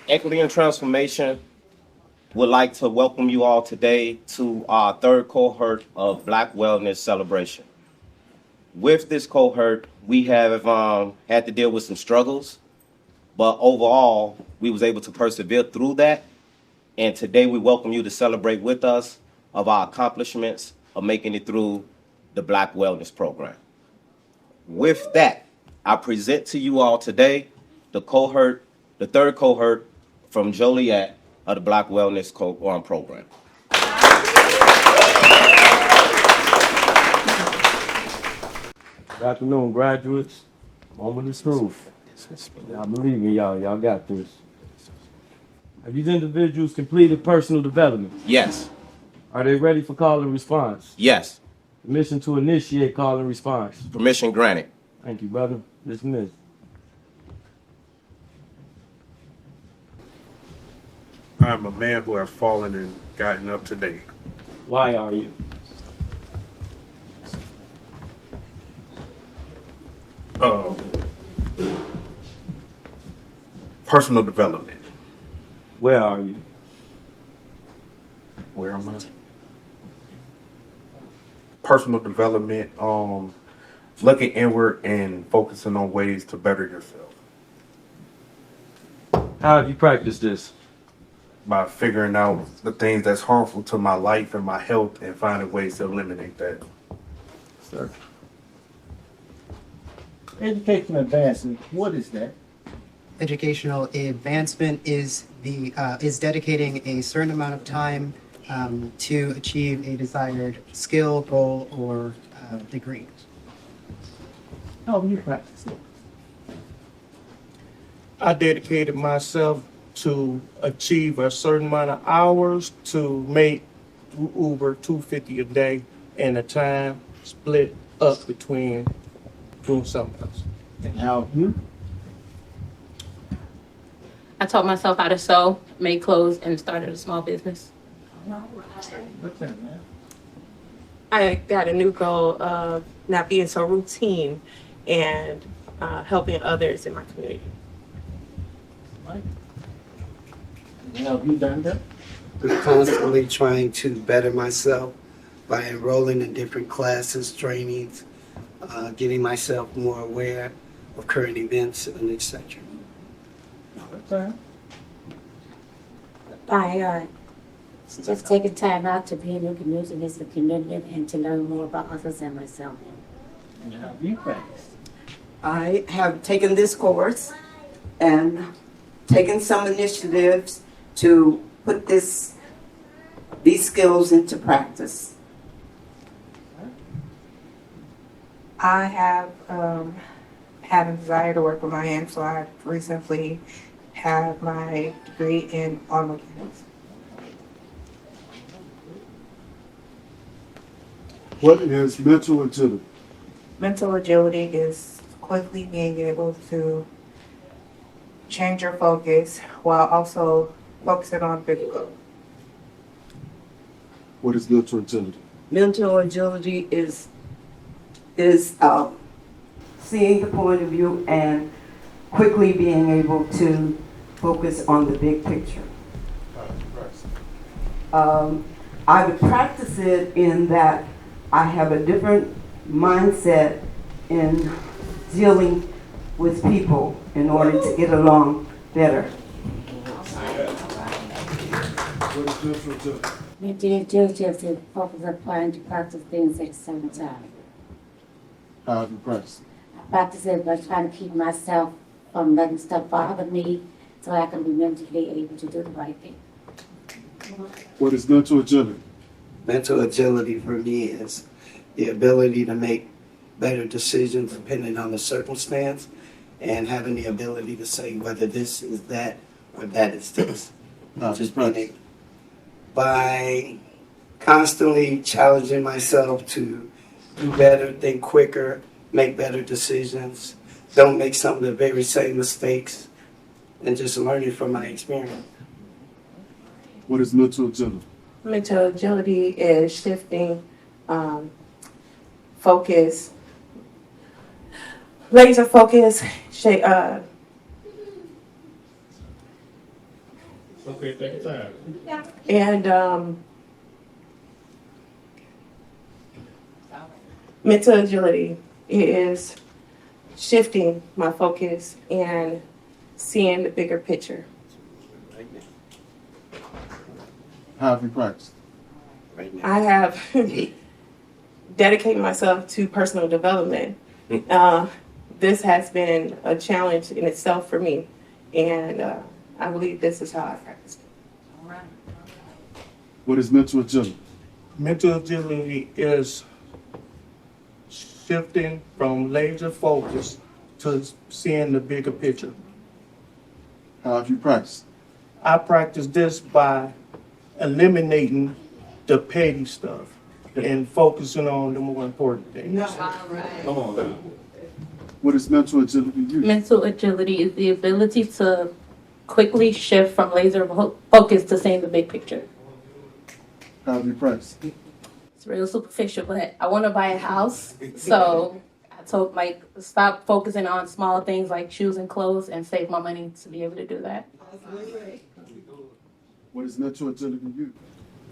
Equity and Transformation would like to welcome you all today to our third cohort of Black Wellness Celebration. With this cohort, we have had to deal with some struggles, but overall, we was able to persevere through that. And today we welcome you to celebrate with us of our accomplishments of making it through the Black Wellness Program. With that, I present to you all today the cohort, the third cohort from Joliet of the Black Wellness Program. Good afternoon, graduates. Moment of truth. I believe in y'all. Y'all got this. Have these individuals completed personal development? Yes, Are they ready for call and response? yes, Permission to initiate call and response. permission granted. Thank you, brother. Dismissed. I'm a man who have fallen and gotten up today. Why are you? Uh, Personal development. Where are you? Where am I? Personal development. Looking inward and focusing on ways to better yourself How have you practiced this? by figuring out the things that's harmful to my life and my health and finding ways to eliminate that. Sir. Educational advancement, what is that? Educational advancement is dedicating a certain amount of time to achieve a desired skill, goal, or degree. How do you practice it? I dedicated myself to achieve a certain amount of hours to make Uber $250 a day and a time split up between doing something else. And how have you? I taught myself how to sew, make clothes, and started a small business. What's that, man? I got a new goal of not being so routine and helping others in my community. Right. And how have you done that? I'm constantly trying to better myself by enrolling in different classes, trainings, getting myself more aware of current events and etc. What's that? By just taking time out to be in the community, visit the community, and to learn more about others and myself. And how have you practiced? I have taken this course and taken some initiatives to put these skills into practice. I have had a desire to work with my hands, so I recently had my degree in auto mechanics. What is mental agility? Mental agility is quickly being able to change your focus while also focusing on big goals. What is mental agility? Mental agility is seeing the point of view and quickly being able to focus on the big picture. I would practice it in that I have a different mindset in dealing with people in order to get along better. What is mental agility? Mental agility is the focus of applying to practice things at the same time. How have you practiced? I practice it by trying to keep myself from letting stuff bother me so I can be mentally able to do the right thing. What is mental agility? Mental agility for me is the ability to make better decisions depending on the circumstance and having the ability to say whether this is that or that is this. Just being able, by constantly challenging myself to do better, think quicker, make better decisions, don't make some of the very same mistakes, and just learning from my experience. What is mental agility? Mental agility is shifting focus, laser focus, Okay, take your time. And mental agility is shifting my focus and seeing the bigger picture. How have you practiced? I have dedicated myself to personal development. This has been a challenge in itself for me, and I believe this is how I practice it. What is mental agility? Mental agility is shifting from laser focus to seeing the bigger picture. How have you practiced? I practice this by eliminating the petty stuff and focusing on the more important things. Come on now. What is mental agility to you? Mental agility is the ability to quickly shift from laser focus to seeing the big picture. How have you practiced? It's real superficial, but I want to buy a house. So I told Mike, stop focusing on small things like shoes and clothes and save my money to be able to do that. What is mental agility to you?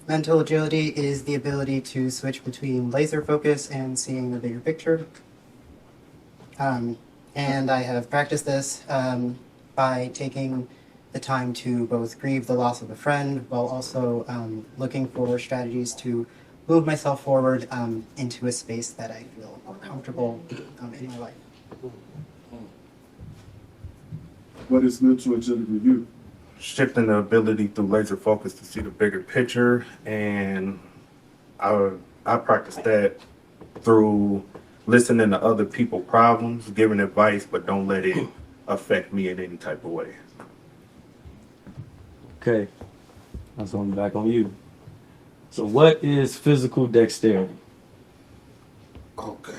Mental agility is the ability to switch between laser focus and seeing the bigger picture. And I have practiced this by taking the time to both grieve the loss of a friend while also looking for strategies to move myself forward into a space that I feel more comfortable in my life. What is mental agility to you? Shifting the ability through laser focus to see the bigger picture, and I practice that through listening to other people's problems, giving advice, but don't let it affect me in any type of way. Okay, that's on back on you. So what is physical dexterity? Oh God.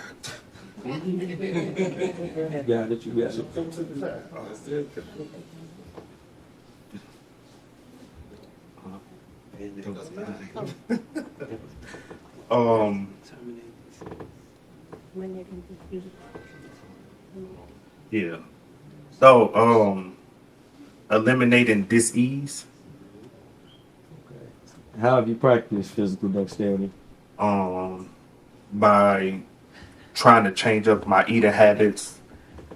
You got it, you got it. Yeah. So, eliminating dis-ease, How have you practiced physical dexterity? by trying to change up my eating habits,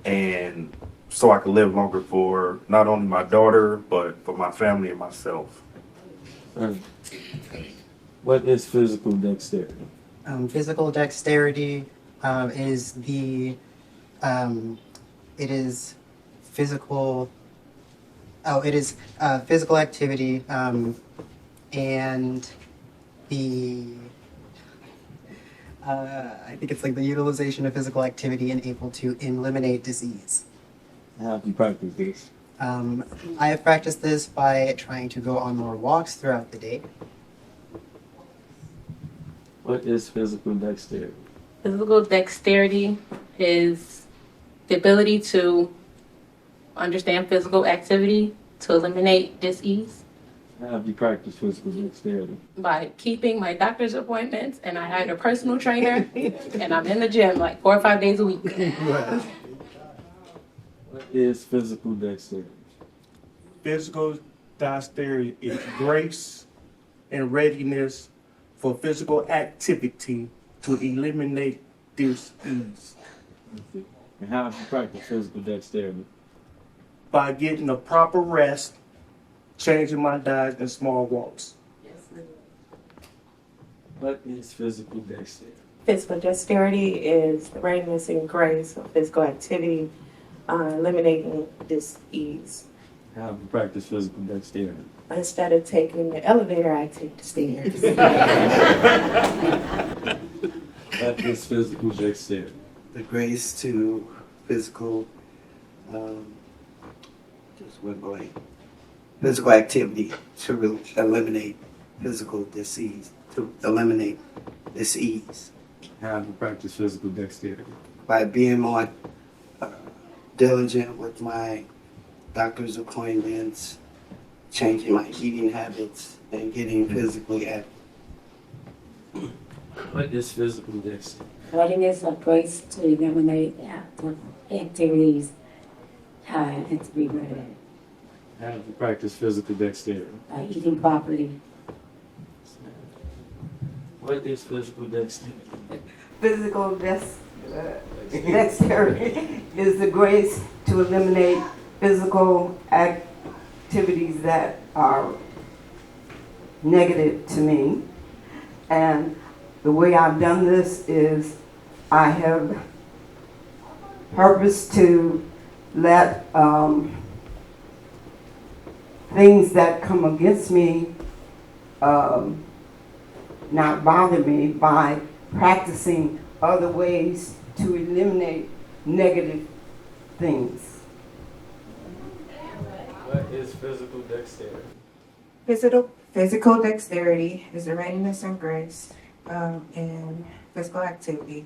and so I can live longer for not only my daughter, but for my family and myself. What is physical dexterity? Physical dexterity is the it is physical. Oh, it is physical activity and the I think it's like the utilization of physical activity and able to eliminate disease. How have you practiced this? I have practiced this by trying to go on more walks throughout the day. What is physical dexterity? Physical dexterity is the ability to understand physical activity to eliminate dis-ease How have you practiced physical dexterity? by keeping my doctor's appointments, and I hired a personal trainer, and I'm in the gym like 4 or 5 days a week. What is physical dexterity? Physical dexterity is grace and readiness for physical activity to eliminate dis-ease. And how have you practiced physical dexterity? By getting a proper rest, changing my diet, and small walks. What is physical dexterity? Physical dexterity is the readiness and grace of physical activity, eliminating dis-ease. How have you practiced physical dexterity? Instead of taking the elevator, I take the stairs. What is physical dexterity? The grace to physical, just went blank. Physical activity to eliminate physical disease, to eliminate disease. How have you practiced physical dexterity? By being more diligent with my doctor's appointments, changing my eating habits, and getting physically active. What is physical dexterity? Readiness of grace to eliminate active activities and to be ready. How do you practice physical dexterity? By eating properly. What is physical dexterity? Physical dexterity is the grace to eliminate physical activities that are negative to me. And the way I've done this is I have purposed to let things that come against me not bother me by practicing other ways to eliminate negative things. What is physical dexterity? Physical dexterity is the readiness and grace in physical activity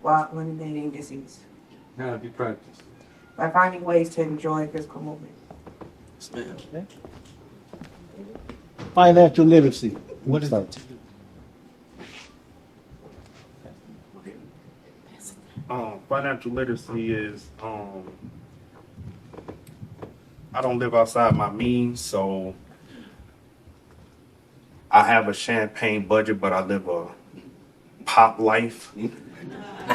while eliminating disease How do you practice? by finding ways to enjoy physical movement. Financial literacy. What is that? Financial literacy is, I don't live outside my means, so I have a champagne budget, but I live a pop life.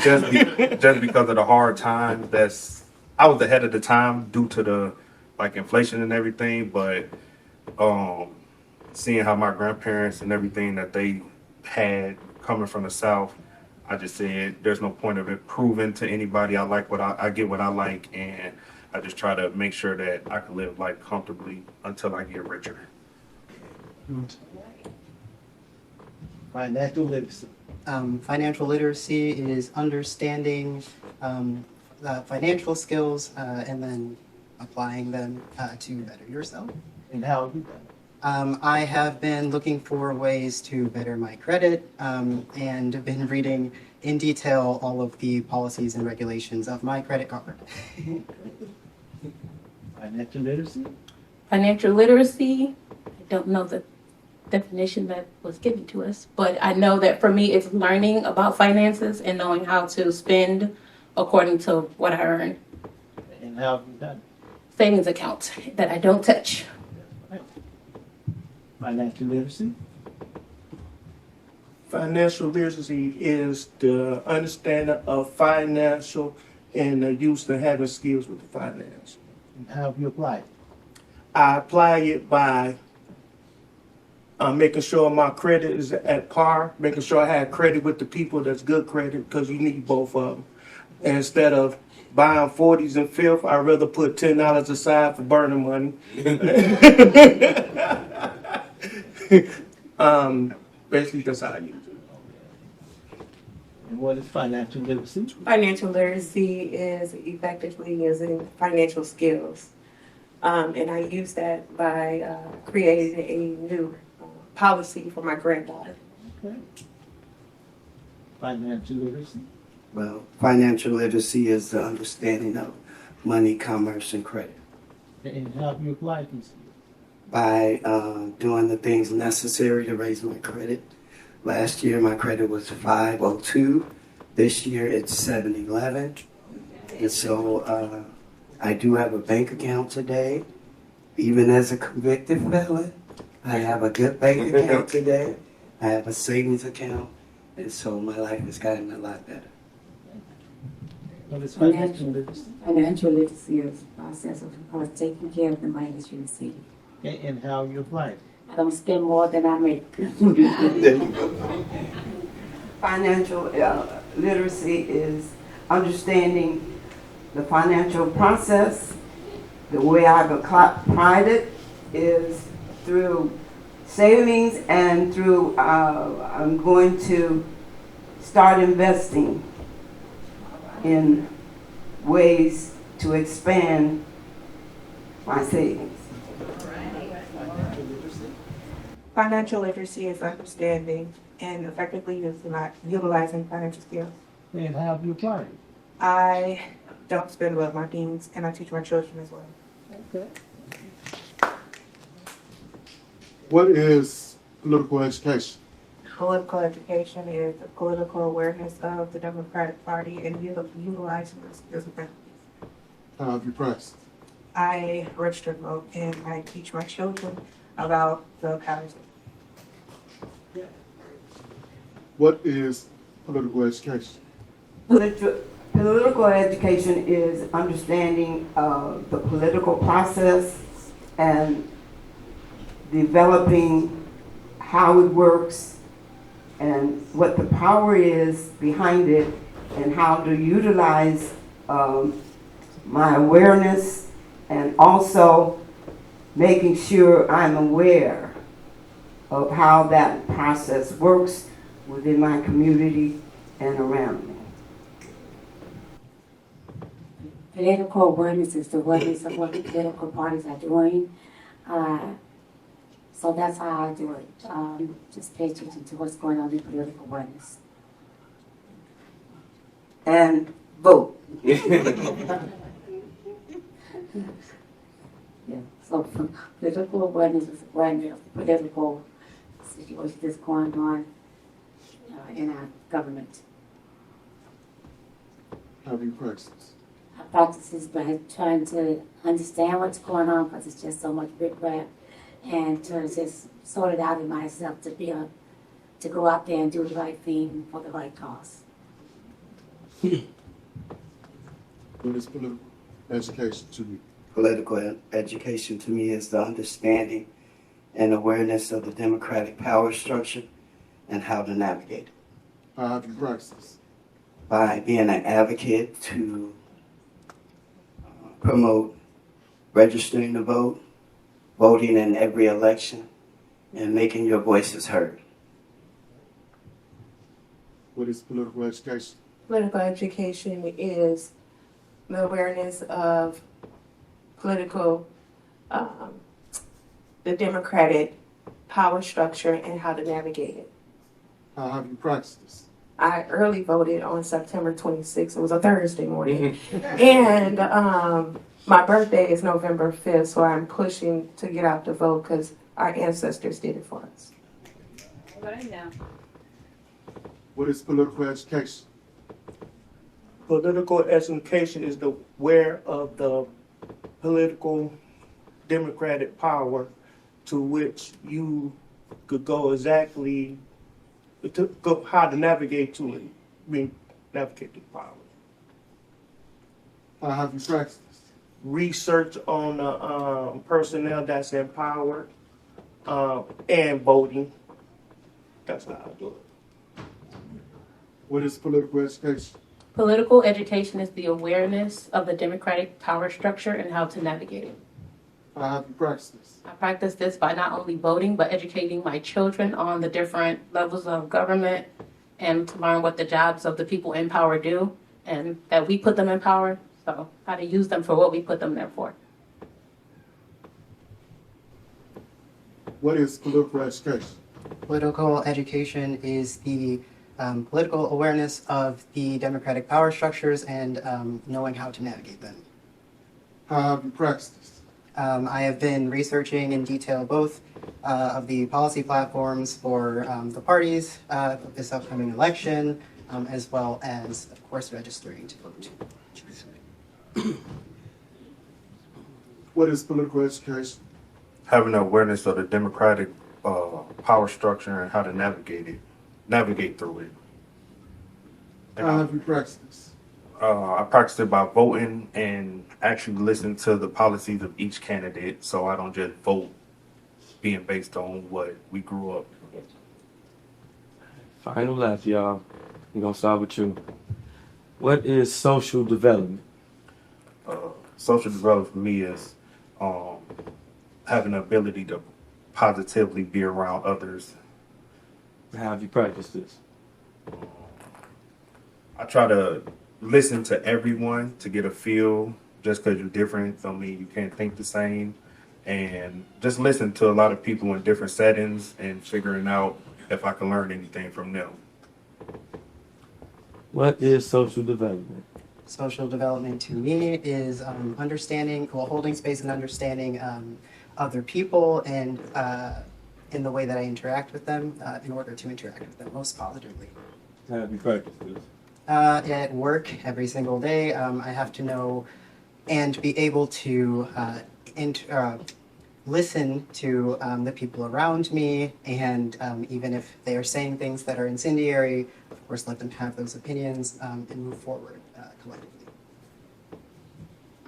Just because of the hard times I was ahead of the time due to the inflation and everything, but seeing how my grandparents and everything that they had coming from the South, I just said there's no point of it proving to anybody I like what I get what I like, and I just try to make sure that I can live life comfortably until I get richer. Financial literacy. Financial literacy is understanding the financial skills and then applying them to better yourself. And how have you done it? I have been looking for ways to better my credit and been reading in detail all of the policies and regulations of my credit card. Financial literacy? Financial literacy, I don't know the definition that was given to us, but I know that for me, it's learning about finances and knowing how to spend according to what I earn. And how have you done it? Savings account that I don't touch. Financial literacy? Financial literacy is the understanding of financial and the use of having skills with the finance. And how have you applied it? I apply it by making sure my credit is at par, making sure I have credit with the people that's good credit, because you need both of them. And instead of buying 40s and 5th, I'd rather put $10 aside for burning money. Basically, that's how I use it. And what is financial literacy? Financial literacy is effectively using financial skills. And I use that by creating a new policy for my granddaughter. Okay. Financial literacy? Well, financial literacy is the understanding of money, commerce, and credit. And how have you applied these skills? By doing the things necessary to raise my credit. Last year, my credit was 502. This year, it's 711. And so I do have a bank account today. Even as a convicted felon, I have a good bank account today. I have a savings account. And so my life has gotten a lot better. What is financial literacy? Financial literacy is the process of taking care of the money that you receive. Okay, and how you apply it? I don't spend more than I make. Financial literacy is understanding the financial process. The way I've applied it is through savings and through I'm going to start investing in ways to expand my savings. Financial literacy is understanding and effectively utilizing financial skills. And how have you applied it? I don't spend above my means, and I teach my children as well. Okay. What is political education? Political education is the political awareness of the Democratic Party and utilizing the skills effectively. How have you practiced? I register to vote and I teach my children about the powers. What is political education? Political education is understanding the political process and developing how it works and what the power is behind it and how to utilize my awareness and also making sure I'm aware of how that process works within my community and around me. Political awareness is the awareness of what the political parties are doing. So that's how I do it. Just pay attention to what's going on in political awareness. And vote. Yeah. So political awareness is awareness of the political situation that's going on in our government. How do you practice? I practice this by trying to understand what's going on because it's just so much riprap, and to just sort it out in myself to be able to go out there and do the right thing for the right cause. What is political education to you? Political education to me is the understanding and awareness of the democratic power structure and how to navigate it. How have you practiced this? By being an advocate to promote registering to vote, voting in every election, and making your voices heard. What is political education? Political education is the awareness of political, the democratic power structure and how to navigate it. How have you practiced this? I early voted on September 26th. It was a Thursday morning. And my birthday is November 5th, so I'm pushing to get out to vote because our ancestors did it for us. What is political education? Political education is the aware of the political democratic power to which you could go exactly to go how to navigate to it. I mean, navigate the power. How have you practiced this? Research on the personnel that's in power and voting. That's how I do it. What is political education? Political education is the awareness of the democratic power structure and how to navigate it. How have you practiced this? I practice this by not only voting, but educating my children on the different levels of government and to learn what the jobs of the people in power do and that we put them in power. So how to use them for what we put them there for. What is political education? Political education is the political awareness of the democratic power structures and knowing how to navigate them. How have you practiced this? I have been researching in detail both of the policy platforms for the parties this upcoming election, as well as, of course, registering to vote. What is political education? Having an awareness of the democratic power structure and how to navigate through it. How have you practiced this? I practice it by voting and actually listen to the policies of each candidate, so I don't just vote being based on what we grew up. Final left, y'all. We're gonna start with you. What is social development? Social development for me is having the ability to positively be around others. How have you practiced this? I try to listen to everyone to get a feel. Just because you're different don't mean you can't think the same. And just listen to a lot of people in different settings and figuring out if I can learn anything from them. What is social development? Social development to me is understanding, well, holding space and understanding other people and in the way that I interact with them in order to interact with them most positively. How have you practiced this? At work, every single day, I have to know and be able to listen to the people around me, and even if they are saying things that are incendiary, of course, let them have those opinions and move forward collectively.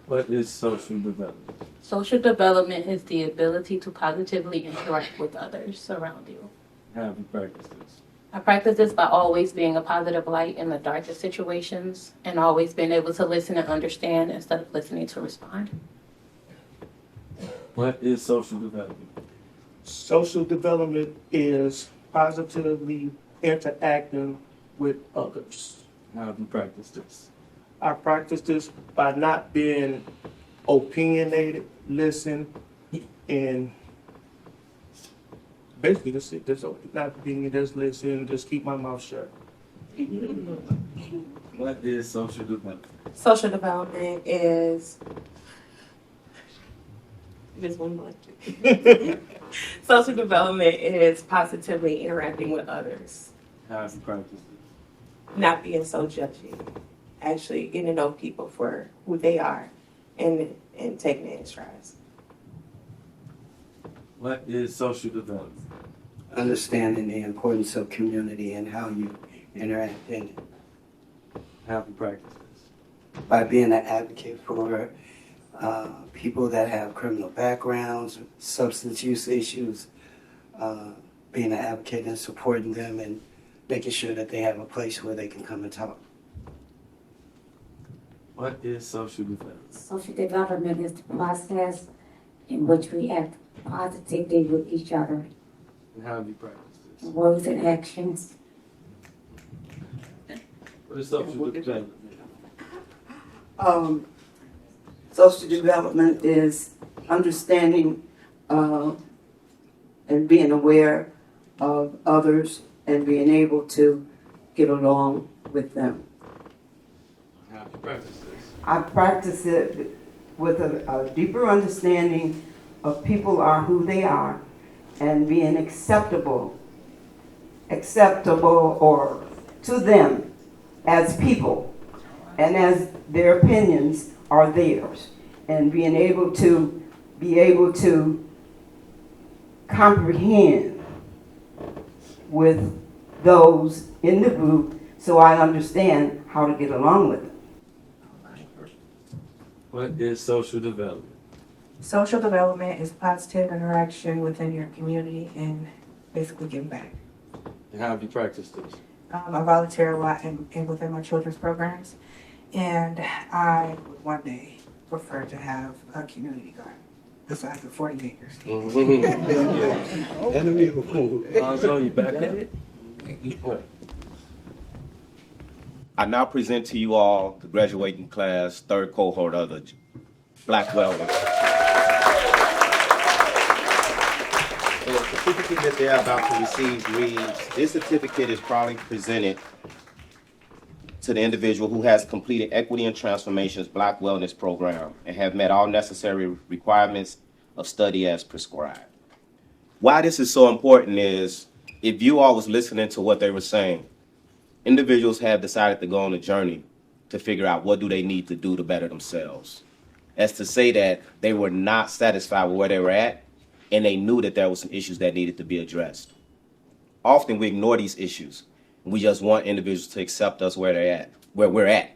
What is social development? Social development is the ability to positively interact with others around you. How have you practiced this? I practice this by always being a positive light in the darkest situations and always being able to listen and understand instead of listening to respond. What is social development? Social development is positively interacting with others. How have you practiced this? I practice this by not being opinionated, listen, and basically just not being just listen, just keep my mouth shut. What is social development? Social development is just one blanket. Social development is positively interacting with others, How have you practiced this? not being so judgy, actually getting to know people for who they are and taking it in strides. What is social development? Understanding the importance of community and how you interact in it. How have you practiced this? By being an advocate for people that have criminal backgrounds, substance use issues, being an advocate and supporting them and making sure that they have a place where they can come and talk. What is social development? Social development is the process in which we act positively with each other, And how have you practiced this? words and actions. What is social development? Social development is understanding and being aware of others and being able to get along with them. How have you practiced this? I practice it with a deeper understanding of people are who they are and being acceptable or to them as people and as their opinions are theirs, and being able to comprehend with those in the group so I understand how to get along with them. What is social development? Social development is positive interaction within your community and basically giving back. And how have you practiced this? I volunteer a lot within my children's programs, and I would one day prefer to have a community garden the size of 40 acres. So you back at it? I now present to you all the graduating class, third cohort of the Black Welders. So the certificate that they're about to receive reads, this certificate is probably presented to the individual who has completed Equity and Transformation's Black Wellness Program and have met all necessary requirements of study as prescribed. Why this is so important is, if you all was listening to what they were saying, individuals have decided to go on a journey to figure out what do they need to do to better themselves. As to say that they were not satisfied with where they were at, and they knew that there were some issues that needed to be addressed. Often we ignore these issues. We just want individuals to accept us where they're at, where we're at.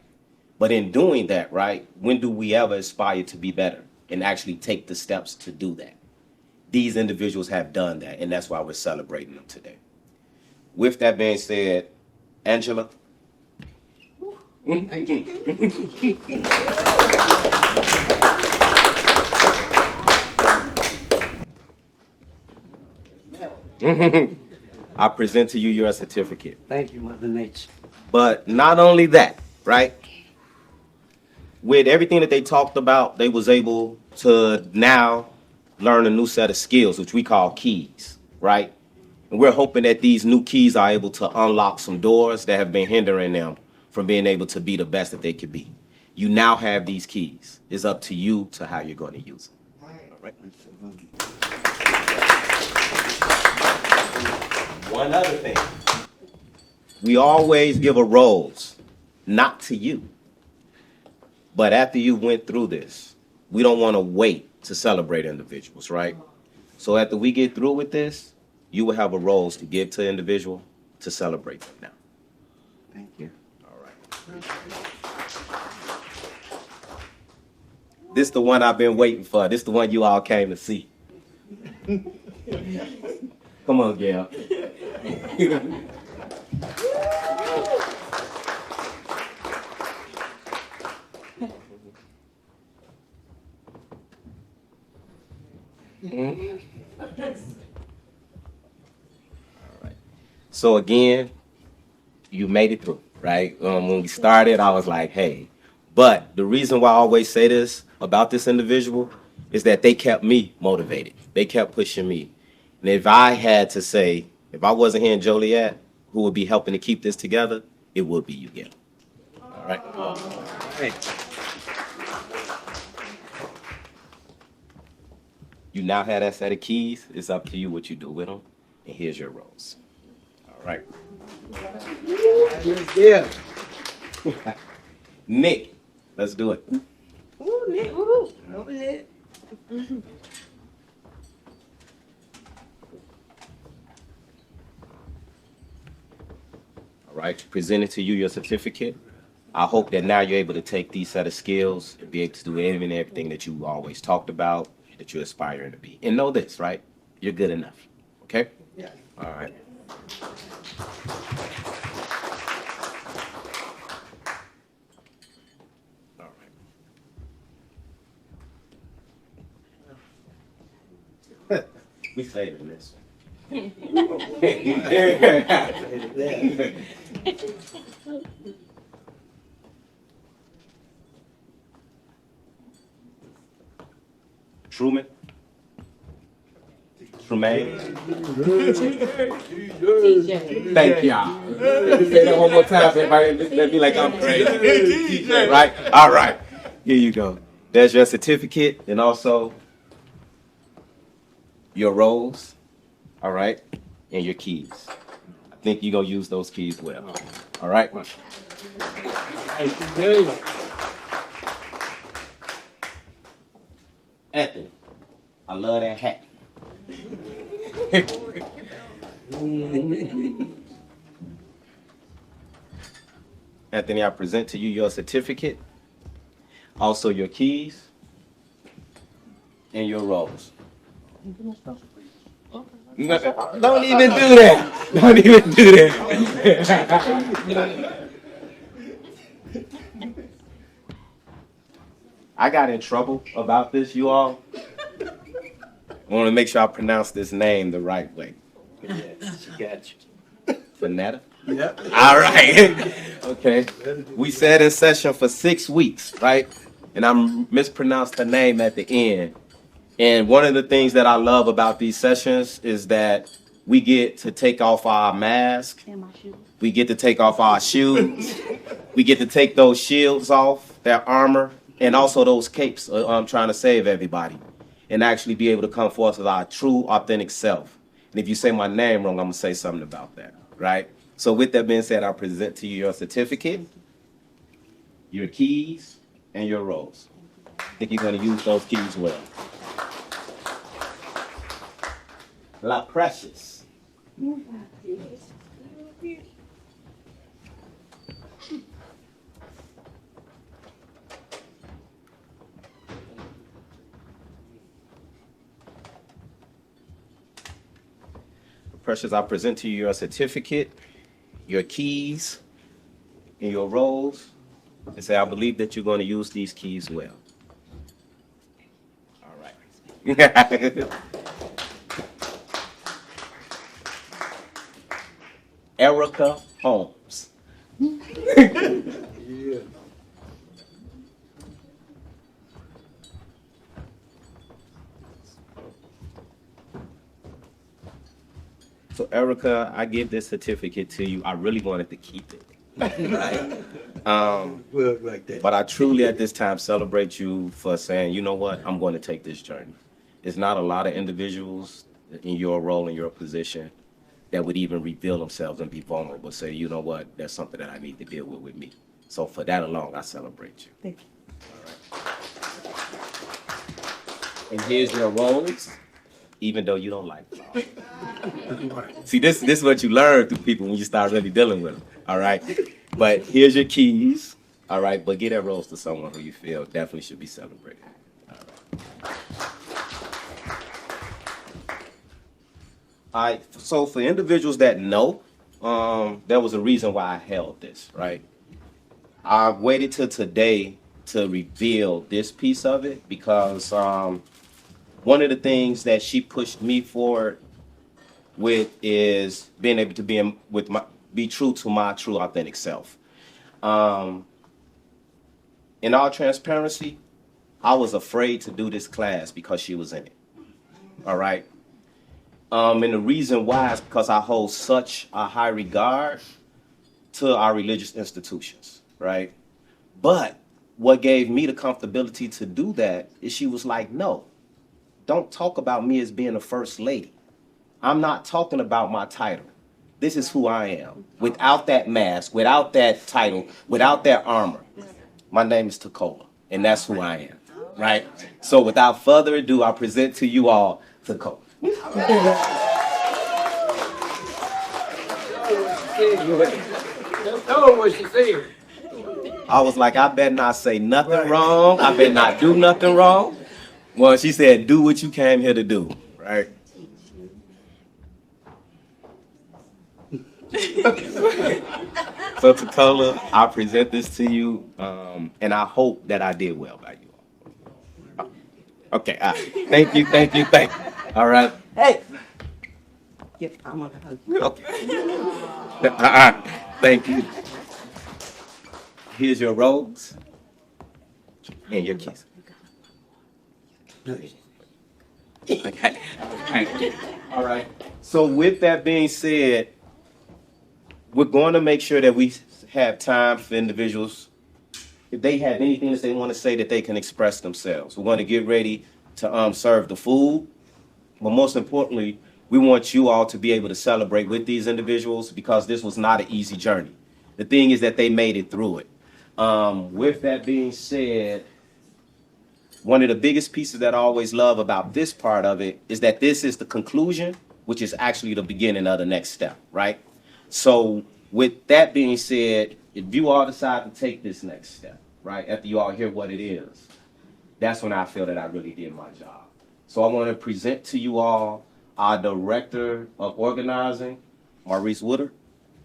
But in doing that, right, when do we ever aspire to be better and actually take the steps to do that? These individuals have done that, and that's why we're celebrating them today. With that being said, Angela. I present to you your certificate. Thank you, Mother Nature. But not only that, right? With everything that they talked about, they was able to now learn a new set of skills, which we call keys, right? And we're hoping that these new keys are able to unlock some doors that have been hindering them from being able to be the best that they could be. You now have these keys. It's up to you to how you're going to use them. All right. One other thing. We always give a rose, not to you, But after you went through this, we don't want to wait to celebrate individuals, right? So after we get through with this, you will have a rose to give to individual to celebrate them now. Thank you. All right. This the one I've been waiting for. This the one you all came to see. Come on, Gail. So again, you made it through, right? When we started, I was like, hey. But the reason why I always say this about this individual is that they kept me motivated. They kept pushing me. And if I had to say, if I wasn't here in Joliet, who would be helping to keep this together, it would be you, Gail. All right? Hey. You now have that set of keys. It's up to you what you do with them. And here's your rose. All right. Yeah. Nick, let's do it. Ooh, Nick, woo, over here. All right, presenting to you your certificate. I hope that now you're able to take these set of skills and be able to do everything that you always talked about, that you're aspiring to be. And know this, right? You're good enough. Okay? Yeah. All right. All right. We saving this. Truman? Truman? Thank y'all. Say that one more time, everybody. Let me like I'm crazy. Right? All right. Here you go. There's your certificate and also your rose. All right? And your keys. I think you're going to use those keys well. All right? Anthony, I love that hat. Anthony, I present to you your certificate, also your keys, and your rose. No, don't even do that. Don't even do that. I got in trouble about this, you all. I want to make sure I pronounce this name the right way. Yes, she got you. Fanetta? Yep. All right. Okay. We sat in session for 6 weeks, right? And I mispronounced her name at the end. And one of the things that I love about these sessions is that we get to take off our mask. We get to take off our shoes. We get to take those shields off, that armor, and also those capes. I'm trying to save everybody. And actually be able to come forth with our true, authentic self. And if you say my name wrong, I'm going to say something about that, right? So with that being said, I present to you your certificate, your keys, and your rose. I think you're going to use those keys well. La Precious. Precious, I present to you your certificate, your keys, and your rose, and say, I believe that you're going to use these keys well. All right. Erica Holmes. Yeah. So Erica, I give this certificate to you. I really wanted to keep it. Right? Like that. But I truly at this time celebrate you for saying, you know what, I'm going to take this journey. It's not a lot of individuals in your role, in your position, that would even reveal themselves and be vulnerable, say, you know what, that's something that I need to deal with me. So for that alone, I celebrate you. Thank you. And here's your roles, even though you don't like them. See, this is what you learn through people when you start really dealing with them. All right. But here's your keys. All right. But get that rose to someone who you feel definitely should be celebrated. All right. So for individuals that know, there was a reason why I held this, right? I waited till today to reveal this piece of it because one of the things that she pushed me forward with is being able to be true to my true authentic self. In all transparency, I was afraid to do this class because she was in it. All right. And the reason why is because I hold such a high regard to our religious institutions, right? But what gave me the comfortability to do that is she was like, no, don't talk about me as being a first lady. I'm not talking about my title. This is who I am. Without that mask, without that title, without that armor. My name is Tacola, and that's who I am, right? So without further ado, I present to you all Tacola. Tell her what she said. I was like, I better not say nothing wrong. I better not do nothing wrong. Well, she said, do what you came here to do, right? So Tacola, I present this to you, and I hope that I did well by you all. Okay, all right. Thank you. All right. Hey. Yep, I'm gonna hug you. Okay. Thank you. Here's your robes and your keys. Okay. All right. So with that being said, we're going to make sure that we have time for individuals. If they have anything that they want to say, that they can express themselves. We're going to get ready to serve the food. But most importantly, we want you all to be able to celebrate with these individuals because this was not an easy journey. The thing is that they made it through it. With that being said, one of the biggest pieces that I always love about this part of it is that this is the conclusion, which is actually the beginning of the next step, right? So with that being said, if you all decide to take this next step, right, after you all hear what it is, that's when I feel that I really did my job. So I want to present to you all our Director of Organizing, Maurice Woodard,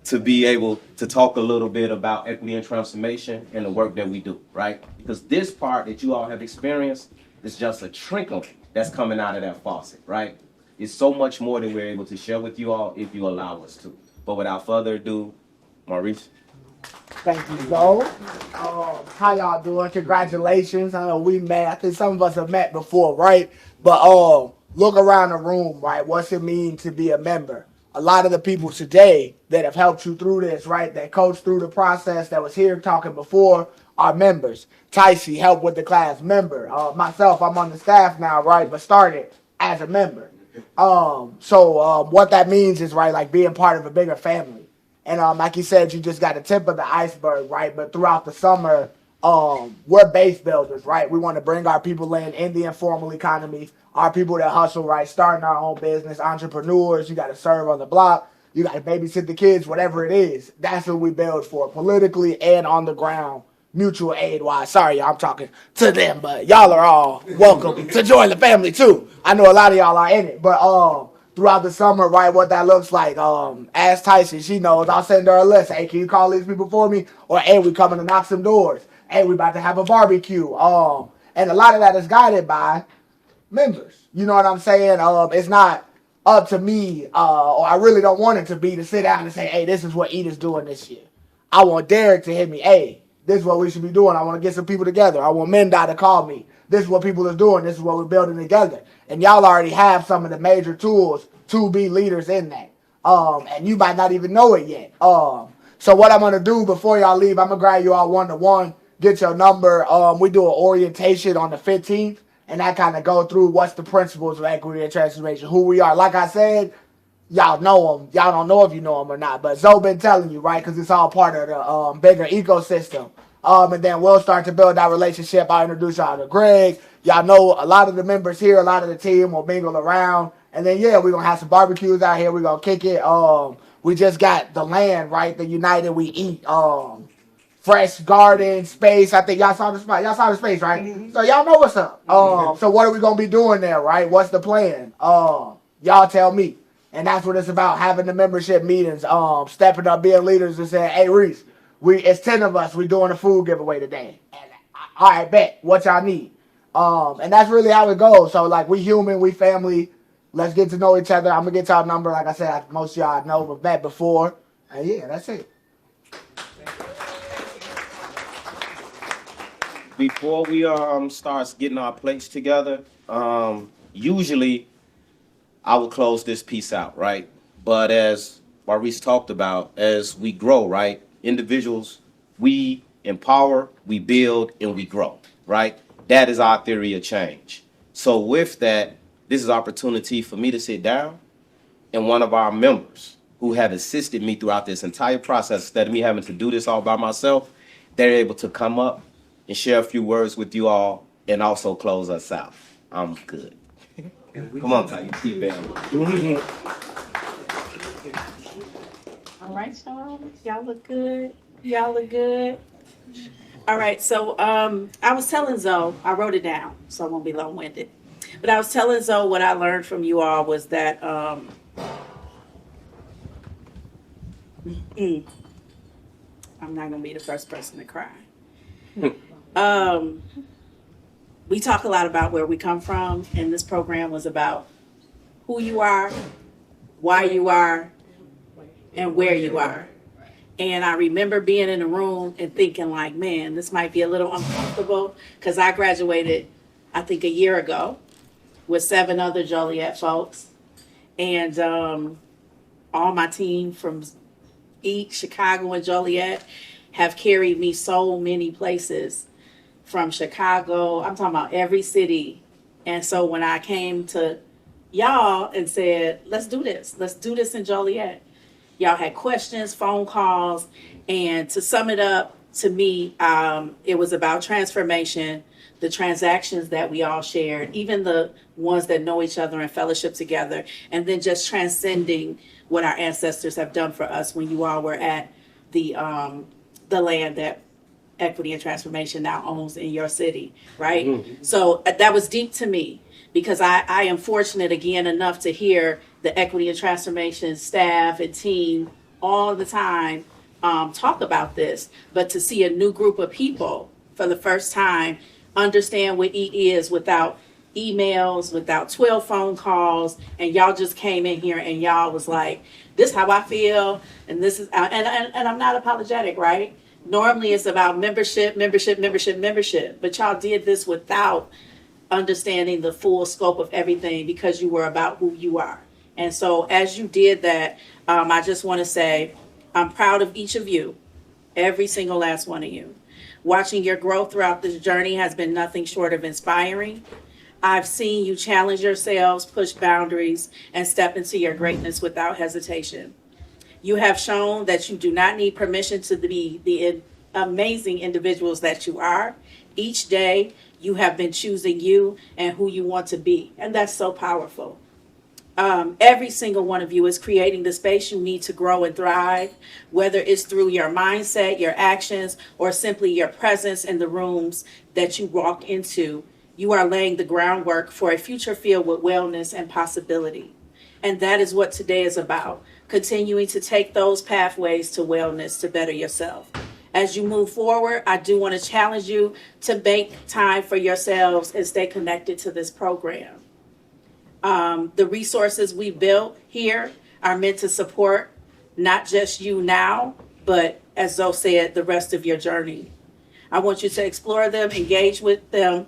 to be able to talk a little bit about equity and transformation and the work that we do, right? Because this part that you all have experienced is just a trickling that's coming out of that faucet, right? It's so much more that we're able to share with you all if you allow us to. But without further ado, Maurice. Thank you, Zoe. How y'all doing? Congratulations. I know we met. I think some of us have met before, right? But look around the room, right? What's it mean to be a member? A lot of the people today that have helped you through this, right, that coached through the process, that was here talking before, are members. Tycee helped with the class, member. Myself, I'm on the staff now, right, but started as a member. So what that means is, right, like being part of a bigger family. And like you said, you just got the tip of the iceberg, right? But throughout the summer, we're base builders, right? We want to bring our people in the informal economy, our people that hustle, right? Starting our own business, entrepreneurs. You got to serve on the block. You got to babysit the kids, whatever it is. That's what we build for, politically and on the ground, mutual aid wise. Sorry, y'all, I'm talking to them, but y'all are all welcome to join the family too. I know a lot of y'all are in it, but throughout the summer, right, what that looks like. Ask Tycee, she knows. I'll send her a list. Hey, can you call these people for me? Or, hey, we coming to knock some doors. Hey, we about to have a barbecue. And a lot of that is guided by members. You know what I'm saying? It's not up to me, or I really don't want it to be, to sit down and say, hey, this is what Edith's doing this year. I want Derek to hit me. Hey, this is what we should be doing. I want to get some people together. I want Mendai to call me. This is what people are doing. This is what we're building together. And y'all already have some of the major tools to be leaders in that. And you might not even know it yet. So what I'm going to do before y'all leave, I'm going to grab you all one-to-one, get your number. We do an orientation on the 15th, and I kind of go through what's the principles of equity and transformation, who we are. Like I said, y'all know them. Y'all don't know if you know them or not, but Zoe been telling you, right, because it's all part of the bigger ecosystem. And then we'll start to build that relationship. I'll introduce y'all to Greg. Y'all know a lot of the members here, a lot of the team will mingle around. And then, yeah, we're going to have some barbecues out here. We're going to kick it. We just got the land, right? The United We Eat. Fresh garden space. I think y'all saw the spot. Y'all saw the space, right? Mm-hmm. So y'all know what's up. So what are we gonna be doing there, right? What's the plan? Y'all tell me. And that's what it's about, having the membership meetings, stepping up, being leaders and saying, hey Reese, it's 10 of us, we doing a food giveaway today. And all right, bet, what y'all need. And that's really how it goes. So like we human, we family, let's get to know each other. I'm gonna get y'all number, like I said, most of y'all know, we've met before. And yeah, that's it. Before we start getting our plates together, usually I would close this piece out, right? But as Maurice talked about, as we grow, right? Individuals, we empower, we build, and we grow, right? That is our theory of change. So with that, this is an opportunity for me to sit down and one of our members who have assisted me throughout this entire process, instead of me having to do this all by myself, they're able to come up and share a few words with you all, and also close us out. I'm good. Come on, Ty, keep it. All right, y'all look good. Y'all look good. All right, so I was telling Zoe, I wrote it down, so I won't be long-winded. But I was telling Zoe what I learned from you all was that I'm not gonna be the first person to cry. We talk a lot about where we come from, and this program was about who you are, why you are, and where you are. And I remember being in a room and thinking like, man, this might be a little uncomfortable, because I graduated, I think, a year ago with 7 other Joliet folks. And all my team from Chicago and Joliet have carried me so many places. From Chicago, I'm talking about every city. And so when I came to y'all and said, let's do this in Joliet, y'all had questions, phone calls, and to sum it up, to me, it was about transformation, the transactions that we all shared, even the ones that know each other and fellowship together, and then just transcending what our ancestors have done for us when you all were at the land that Equity and Transformation now owns in your city, right? Mm-hmm. So that was deep to me, because I am fortunate again enough to hear the Equity and Transformation staff and team all the time talk about this, but to see a new group of people for the first time understand what EAT is without emails, without 12 phone calls, and y'all just came in here and y'all was like, this is how I feel, and this is, and I'm not apologetic, right? Normally it's about membership, but y'all did this without understanding the full scope of everything, because you were about who you are. And so as you did that, I just want to say, I'm proud of each of you, every single last one of you. Watching your growth throughout this journey has been nothing short of inspiring. I've seen you challenge yourselves, push boundaries, and step into your greatness without hesitation. You have shown that you do not need permission to be the amazing individuals that you are. Each day, you have been choosing you and who you want to be, and that's so powerful. Every single one of you is creating the space you need to grow and thrive, whether it's through your mindset, your actions, or simply your presence in the rooms that you walk into. You are laying the groundwork for a future filled with wellness and possibility. And that is what today is about, continuing to take those pathways to wellness to better yourself. As you move forward, I do want to challenge you to make time for yourselves and stay connected to this program. The resources we built here are meant to support not just you now, but as Zoe said, the rest of your journey. I want you to explore them, engage with them,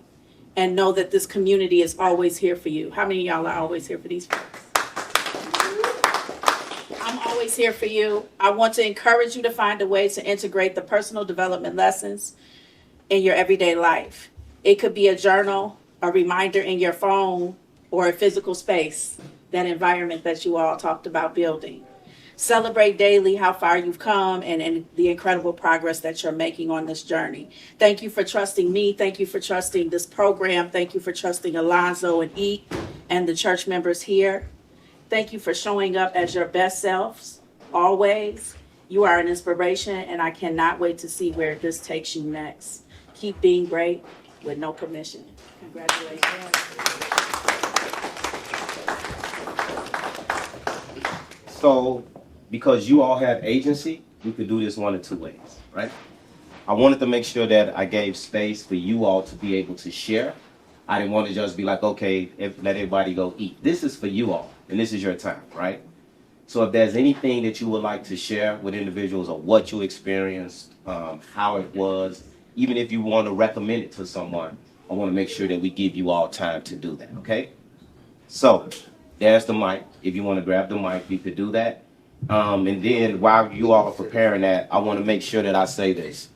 and know that this community is always here for you. How many of y'all are always here for these folks? I'm always here for you. I want to encourage you to find a way to integrate the personal development lessons in your everyday life. It could be a journal, a reminder in your phone, or a physical space, that environment that you all talked about building. celebrate daily how far you've come and the incredible progress that you're making on this journey. Thank you for trusting me. Thank you for trusting this program. Thank you for trusting Alonzo and Eat and the church members here. Thank you for showing up as your best selves, always. You are an inspiration, and I cannot wait to see where this takes you next. Keep being great with no permission. Congratulations. So, because you all have agency, we could do this one of two ways, right? I wanted to make sure that I gave space for you all to be able to share. I didn't want to just be like, okay, let everybody go eat. This is for you all, and this is your time, right? So if there's anything that you would like to share with individuals or what you experienced, how it was, even if you want to recommend it to someone, I want to make sure that we give you all time to do that, okay? So there's the mic. If you want to grab the mic, you could do that. And then while you all are preparing that, I want to make sure that I say this.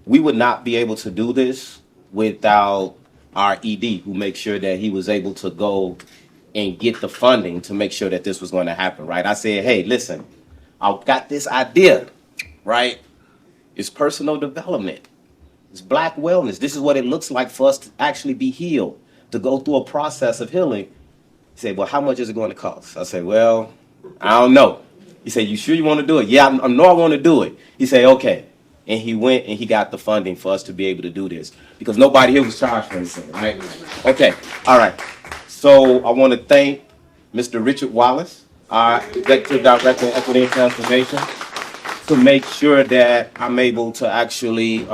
We would not be able to do this without our ED, who makes sure that he was able to go and get the funding to make sure that this was going to happen, right? I said, hey, listen, I've got this idea, right? It's personal development. It's Black wellness. This is what it looks like for us to actually be healed, to go through a process of healing. He said, well, how much is it going to cost? I said, well, I don't know. He said, you sure you want to do it? Yeah, I know I want to do it. He said, okay. And he went and he got the funding for us to be able to do this because nobody here was charged for anything, right? Okay, all right. So I want to thank Mr. Richard Wallace, our Executive Director of Equity and Transformation, to make sure that I'm able to actually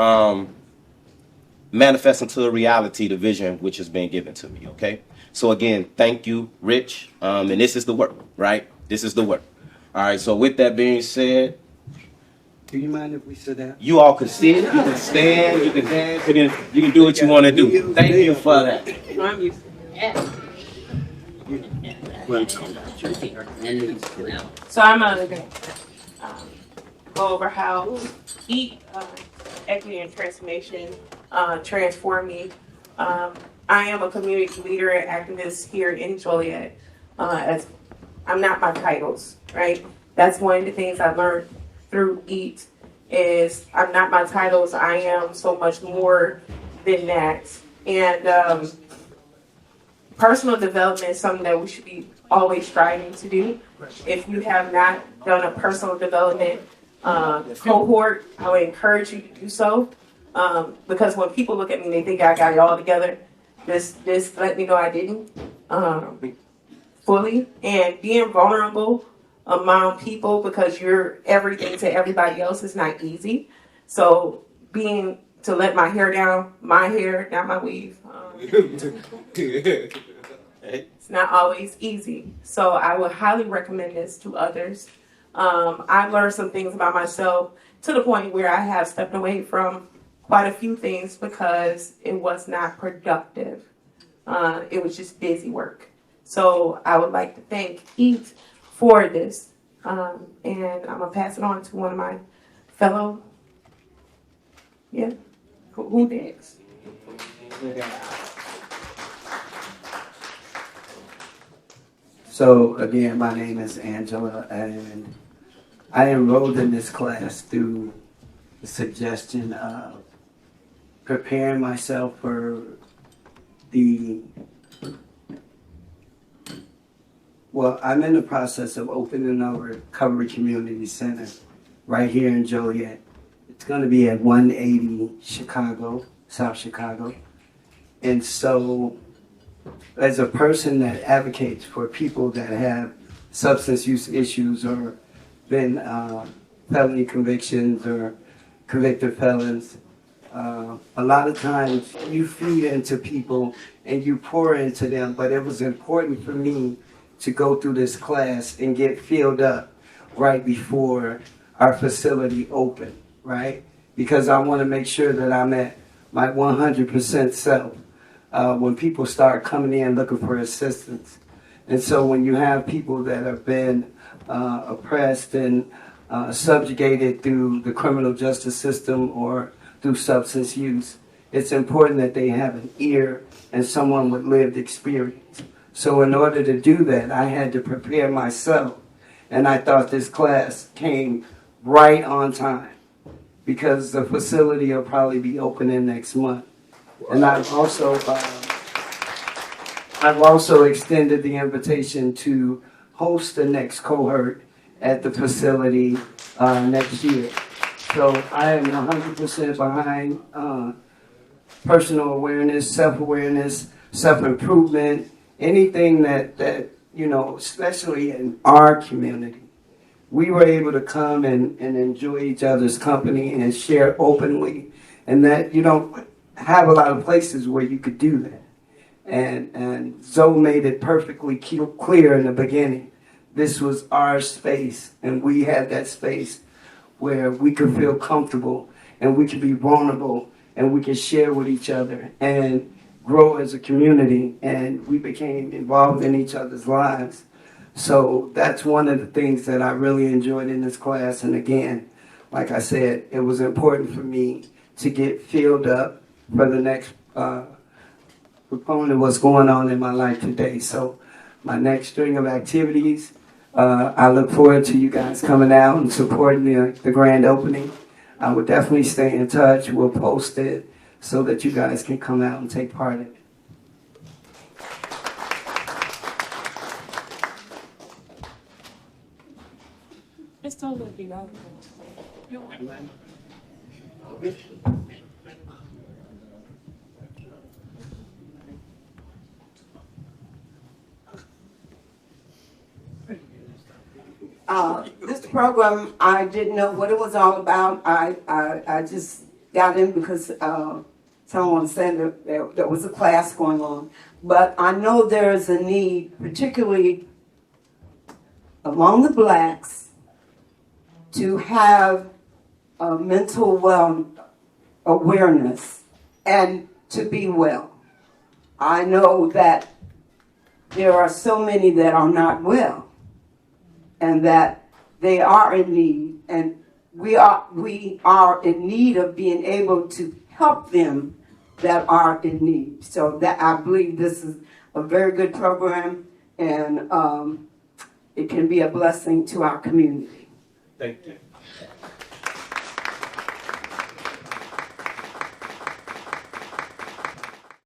manifest into reality the vision which has been given to me, okay? So again, thank you, Rich. And this is the work, right? This is the work. All right, so with that being said, Do you mind if we sit down? you all can sit, you can stand, you can dance, you can do what you want to do. Thank you for that. So I'm gonna go over how Eat Equity and Transformation transformed me. I am a community leader and activist here in Joliet. As I'm not my titles, right? That's one of the things I learned through Eat is I'm not my titles. I am so much more than that. And personal development is something that we should be always striving to do. If you have not done a personal development cohort, I would encourage you to do so. Because when people look at me, they think I got it all together. This let me know I didn't fully. And being vulnerable among people because you're everything to everybody else is not easy. So to let my hair down, my hair, not my weave. It's not always easy. So I would highly recommend this to others. I've learned some things about myself to the point where I have stepped away from quite a few things because it was not productive. It was just busy work. So I would like to thank Eat for this. And I'm going to pass it on to one of my fellow. Yeah. Who next? So again, my name is Angela, and I enrolled in this class through the suggestion of preparing myself for I'm in the process of opening a recovery community center right here in Joliet. It's going to be at 180 Chicago, South Chicago. And so as a person that advocates for people that have substance use issues or been felony convictions or convicted felons, a lot of times you feed into people and you pour into them, but it was important for me to go through this class and get filled up right before our facility opened, right? Because I want to make sure that I'm at my 100% self when people start coming in looking for assistance. And so when you have people that have been oppressed and subjugated through the criminal justice system or through substance use, it's important that they have an ear and someone with lived experience. So in order to do that, I had to prepare myself And I thought this class came right on time because the facility will probably be opening next month. And I've also extended the invitation to host the next cohort at the facility next year. So I am 100% behind personal awareness, self-awareness, self-improvement, anything that, you know, especially in our community. We were able to come and enjoy each other's company and share openly, and that you don't have a lot of places where you could do that. And Zoe made it perfectly clear in the beginning. This was our space, and we had that space where we could feel comfortable and we could be vulnerable and we could share with each other and grow as a community, and we became involved in each other's lives. So that's one of the things that I really enjoyed in this class. And again, like I said, it was important for me to get filled up for the next proponent of what's going on in my life today. So my next string of activities, I look forward to you guys coming out and supporting the grand opening. I will definitely stay in touch. We'll post it so that you guys can come out and take part in it. It's totally be right. This program, I didn't know what it was all about. I just got in because someone said that there was a class going on. But I know there is a need, particularly among the blacks, to have a mental awareness and to be well. I know that there are so many that are not well, and that they are in need, and we are in need of being able to help them that are in need. So that I believe this is a very good program, and it can be a blessing to our community. Thank you.